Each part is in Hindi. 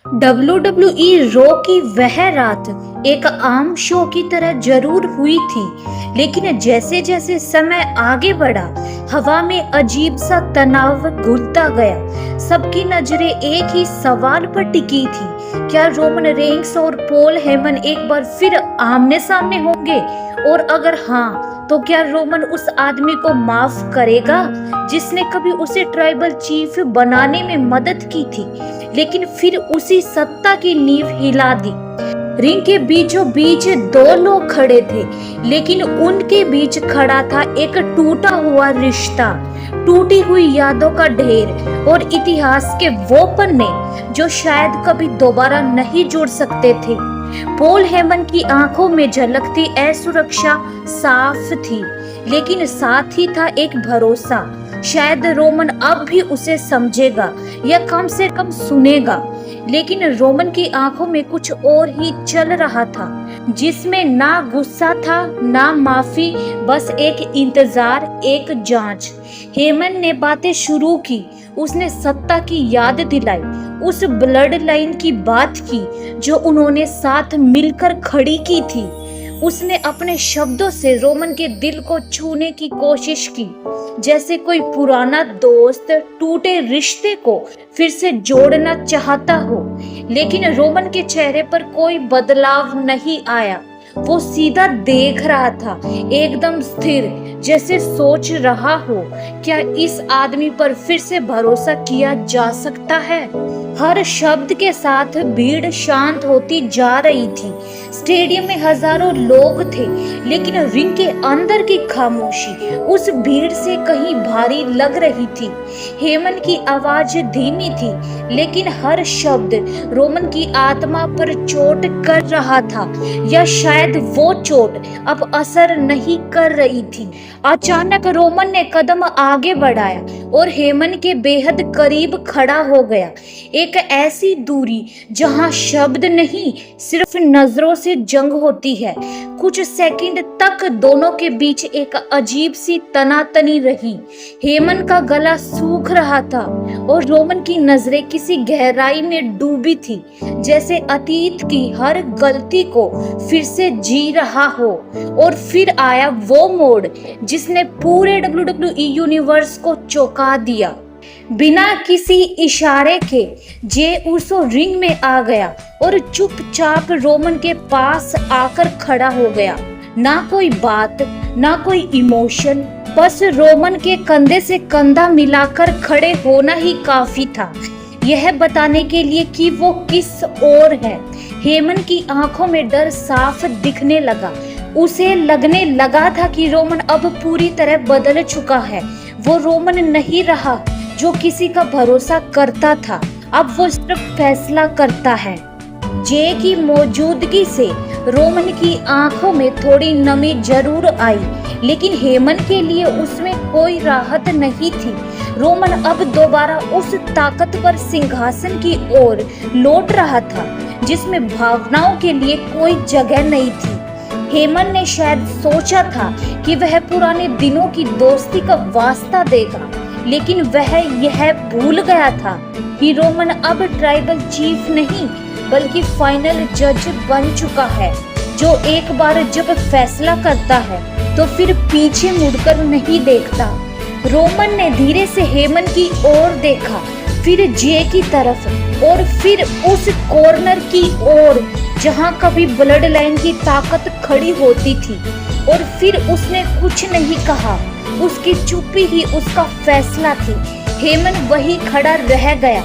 WWE रॉ की वह रात एक आम शो की तरह जरूर हुई थी, लेकिन जैसे जैसे समय आगे बढ़ा, हवा में अजीब सा तनाव घुलता गया। सबकी नजरें एक ही सवाल पर टिकी थी, क्या रोमन रेंस और पॉल हेमन एक बार फिर आमने सामने होंगे? और अगर हाँ, तो क्या रोमन उस आदमी को माफ करेगा जिसने कभी उसे ट्राइबल चीफ बनाने में मदद की थी, लेकिन फिर उसी सत्ता की नींव हिला दी? रिंग के बीचों बीच दो लोग खड़े थे, लेकिन उनके बीच खड़ा था एक टूटा हुआ रिश्ता, टूटी हुई यादों का ढेर और इतिहास के वो पन्ने जो शायद कभी दोबारा नहीं जुड़ सकते थे। पॉल हेमन की आंखों में झलकती असुरक्षा साफ थी, लेकिन साथ ही था एक भरोसा, शायद रोमन अब भी उसे समझेगा या कम से कम सुनेगा। लेकिन रोमन की आंखों में कुछ और ही चल रहा था, जिसमें ना गुस्सा था ना माफी, बस एक इंतजार, एक जांच। हेमन ने बातें शुरू की, उसने सत्ता की याद दिलाई, उस ब्लड लाइन की बात की जो उन्होंने साथ मिलकर खड़ी की थी। उसने अपने शब्दों से रोमन के दिल को छूने की कोशिश की, जैसे कोई पुराना दोस्त टूटे रिश्ते को फिर से जोड़ना चाहता हो। लेकिन रोमन के चेहरे पर कोई बदलाव नहीं आया। वो सीधा देख रहा था, एकदम स्थिर, जैसे सोच रहा हो, क्या इस आदमी पर फिर से भरोसा किया जा सकता है? हर शब्द के साथ भीड़ शांत होती जा रही थी। स्टेडियम में हजारों लोग थे, लेकिन रिंग के अंदर की खामोशी उस भीड़ से कहीं भारी लग रही थी। हेमन की आवाज धीमी थी, लेकिन हर शब्द रोमन की आत्मा पर चोट कर रहा था, या शायद वो चोट अब असर नहीं कर रही थी। अचानक रोमन ने कदम आगे बढ़ाया और हेमन के बेहद करीब खड़ा हो गया, एक ऐसी दूरी जहां शब्द नहीं, सिर्फ नजरों से जंग होती है। कुछ सेकंड तक दोनों के बीच एक अजीब सी तनातनी रही। हेमन का गला सूख रहा था और रोमन की नजरें किसी गहराई में डूबी थी, जैसे अतीत की हर गलती को फिर से जी रहा हो। और फिर आया वो मोड़ जिसने पूरे WWE यूनिवर्स को चौंका दिया। बिना किसी इशारे के जे उसो रिंग में आ गया और चुपचाप रोमन के पास आकर खड़ा हो गया। ना कोई बात, ना कोई इमोशन, बस रोमन के कंधे से कंधा मिलाकर खड़े होना ही काफी था, यह बताने के लिए कि वो किस ओर है। हेमन की आंखों में डर साफ दिखने लगा। उसे लगने लगा था कि रोमन अब पूरी तरह बदल चुका है। वो रोमन नहीं रहा जो किसी का भरोसा करता था, अब वो सिर्फ फैसला करता है। जे की मौजूदगी से रोमन की आंखों में थोड़ी नमी जरूर आई, लेकिन हेमन के लिए उसमें कोई राहत नहीं थी। रोमन अब दोबारा उस ताकतवर सिंहासन की ओर लौट रहा था, जिसमें भावनाओं के लिए कोई जगह नहीं थी। हेमन ने शायद सोचा था कि वह पुराने दिनों की दोस्ती का वास्ता देगा, लेकिन वह यह भूल गया था कि रोमन अब ट्राइबल चीफ नहीं, बल्कि फाइनल जज बन चुका है, जो एक बार जब फैसला करता है तो फिर पीछे मुड़कर नहीं देखता। रोमन ने धीरे से हेमन की ओर देखा, फिर जे की तरफ और फिर उस कॉर्नर की ओर जहां कभी ब्लड लाइन की ताकत खड़ी होती थी, और फिर उसने कुछ नहीं कहा। उसकी चुप्पी ही उसका फैसला थी। हेमन वही खड़ा रह गया,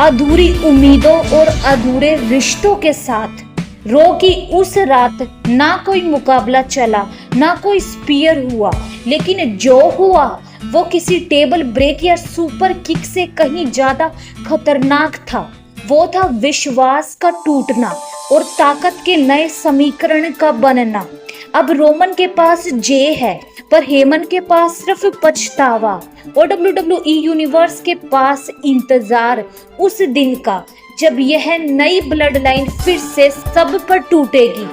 अधूरी उम्मीदों और अधूरे रिश्तों के साथ। रॉ की उस रात ना कोई मुकाबला चला, ना कोई स्पीयर हुआ, लेकिन जो हुआ वो किसी टेबल ब्रेक या सुपर किक से कहीं ज्यादा खतरनाक था। वो था विश्वास का टूटना और ताकत के नए समीकरण का बनना। अब रोमन के पास जे है, पर हेमन के पास सिर्फ पछतावा, और WWE यूनिवर्स के पास इंतजार उस दिन का जब यह नई ब्लड लाइन फिर से सब पर टूटेगी।